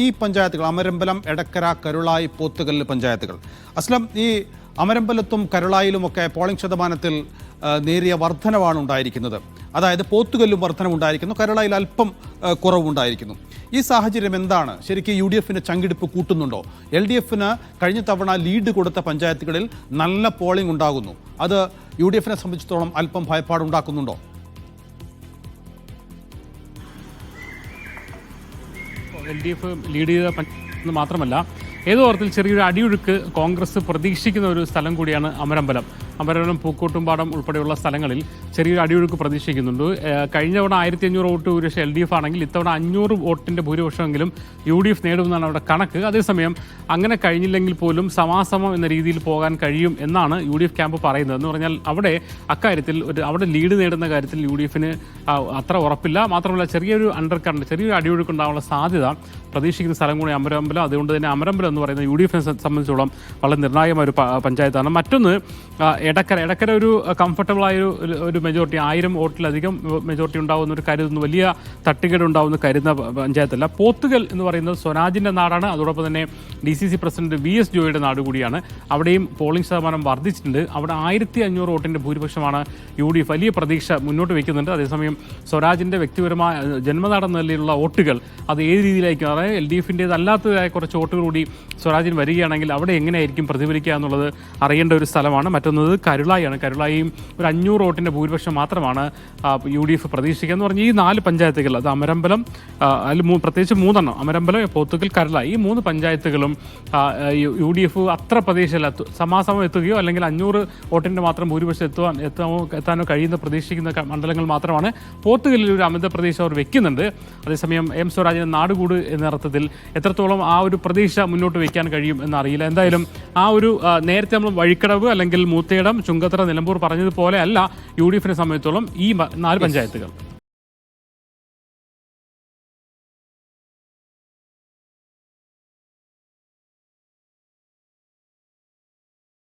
ഈ പഞ്ചായത്തുകൾ അമരമ്പലം, എടക്കര, കരുളായി, പോത്തുകല്ല് പഞ്ചായത്തുകൾ, അസ്ലം, ഈ അമരമ്പലത്തും കരുളായിലുമൊക്കെ പോളിംഗ് ശതമാനത്തിൽ നേരിയ വർധനവാണ് ഉണ്ടായിരിക്കുന്നത്. അതായത് പോത്തുകല്ലും വർധനവുണ്ടായിരിക്കുന്നു, കരുളായിൽ അല്പം കുറവുണ്ടായിരിക്കുന്നു. ഈ സാഹചര്യം എന്താണ്? ശരിക്കും UDFന് ചങ്കിടിപ്പ് കൂട്ടുന്നുണ്ടോ? LDFന് കഴിഞ്ഞ തവണ ലീഡ് കൊടുത്ത പഞ്ചായത്തുകളിൽ നല്ല പോളിംഗ് ഉണ്ടാകുന്നു. അത് UDFനെ സംബന്ധിച്ചിടത്തോളം അല്പം ഭയപ്പാടുണ്ടാക്കുന്നുണ്ടോ? LDF ലീഡ് ചെയ്ത മാത്രമല്ല, ഏതോ തരത്തിൽ ചെറിയൊരു അടിയൊഴുക്ക് കോൺഗ്രസ് പ്രതീക്ഷിക്കുന്ന ഒരു സ്ഥലം കൂടിയാണ് അമരമ്പലം. പൂക്കോട്ടുംപാടം ഉൾപ്പെടെയുള്ള സ്ഥലങ്ങളിൽ ചെറിയൊരു അടിയൊഴുക്ക് പ്രതീക്ഷിക്കുന്നുണ്ട്. കഴിഞ്ഞ തവണ 1500 വോട്ട് ഭൂരിപക്ഷം LDF ആണെങ്കിൽ ഇത്തവണ 500 വോട്ടിൻ്റെ ഭൂരിപക്ഷമെങ്കിലും UDF നേടുമെന്നാണ് അവിടെ കണക്ക്. അതേസമയം അങ്ങനെ കഴിഞ്ഞില്ലെങ്കിൽ പോലും സമാസമം എന്ന രീതിയിൽ പോകാൻ കഴിയും എന്നാണ് UDF ക്യാമ്പ് പറയുന്നത്. എന്ന് പറഞ്ഞാൽ അവിടെ അക്കാര്യത്തിൽ അവിടെ ലീഡ് നേടുന്ന കാര്യത്തിൽ UDFന് അത്ര ഉറപ്പില്ല. മാത്രമല്ല ചെറിയൊരു അണ്ടർ കറണ്ട്, ചെറിയൊരു അടിയൊഴുക്ക് ഉണ്ടാകാനുള്ള സാധ്യത പ്രതീക്ഷിക്കുന്ന സ്ഥലം കൂടി അമരമ്പലം. അതുകൊണ്ട് തന്നെ അമരമ്പലം എന്ന് പറയുന്നത് UDFനെ സംബന്ധിച്ചോളം വളരെ നിർണായകമായ ഒരു പഞ്ചായത്താണ്. മറ്റൊന്ന് എടക്കര ഒരു കംഫർട്ടബിളായ ഒരു മെജോറിറ്റി, 1000 വോട്ടിലധികം മെജോറിറ്റി ഉണ്ടാകുന്ന ഒരു കരുതുന്നു, വലിയ തട്ടുകേട് ഉണ്ടാവുന്ന കരുതുന്ന പഞ്ചായത്തല്ല. പോത്തുകൽ എന്ന് പറയുന്നത് സ്വരാജിൻ്റെ നാടാണ്. അതോടൊപ്പം തന്നെ DCC പ്രസിഡന്റ് VS ജോയിയുടെ നാട് കൂടിയാണ്. അവിടെയും പോളിംഗ് ശതമാനം വർദ്ധിച്ചിട്ടുണ്ട്. അവിടെ 1500 വോട്ടിൻ്റെ ഭൂരിപക്ഷമാണ് UDF വലിയ പ്രതീക്ഷ മുന്നോട്ട് വയ്ക്കുന്നുണ്ട്. അതേസമയം സ്വരാജിൻ്റെ വ്യക്തിപരമായ ജന്മനാടെന്ന നിലയിലുള്ള വോട്ടുകൾ അത് ഏത് രീതിയിലായിരിക്കും, അതായത് LDFൻ്റേതല്ലാത്തതായ കുറച്ച് വോട്ടുകൾ കൂടി സ്വരാജിന് വരികയാണെങ്കിൽ അവിടെ എങ്ങനെയായിരിക്കും പ്രതിഫലിക്കുക എന്നുള്ളത് അറിയേണ്ട ഒരു സ്ഥലമാണ്. മറ്റൊന്നത് കരുളായിയാണ്. കരുളായിയും ഒരു 500 വോട്ടിൻ്റെ ഭൂരിപക്ഷം മാത്രമാണ് UDF പ്രതീക്ഷിക്കുക. എന്ന് പറഞ്ഞാൽ ഈ 4 പഞ്ചായത്തുകൾ, അത് അമരമ്പലം, അതിൽ പ്രത്യേകിച്ച് 3 അമരമ്പലം, പോത്തുകൽ, കരുളായി, ഈ 3 പഞ്ചായത്തുകളും UDF അത്ര പ്രതീക്ഷയില്ല. സമാസമം എത്തുകയോ അല്ലെങ്കിൽ 500 വോട്ടിൻ്റെ മാത്രം ഭൂരിപക്ഷം എത്താനോ കഴിയുന്ന പ്രതീക്ഷിക്കുന്ന മണ്ഡലങ്ങൾ മാത്രമാണ്. പോത്തുകല്ലിൽ ഒരു അമിത പ്രതീക്ഷ അവർ വെക്കുന്നുണ്ട്. അതേസമയം M സ്വരാജിൻ്റെ നാടുകൂട് എന്ന അർത്ഥത്തിൽ എത്രത്തോളം ആ ഒരു പ്രതീക്ഷ മുന്നോട്ട് വയ്ക്കാൻ കഴിയും എന്നറിയില്ല. എന്തായാലും ആ ഒരു നേരത്തെ നമ്മൾ വഴിക്കടവ് അല്ലെങ്കിൽ മൂത്തേടം, ചുങ്കത്തറ, നിലമ്പൂർ പറഞ്ഞതുപോലെ അല്ല UDFനെ സംബന്ധിച്ചോളം ഈ 4 പഞ്ചായത്തുകൾ.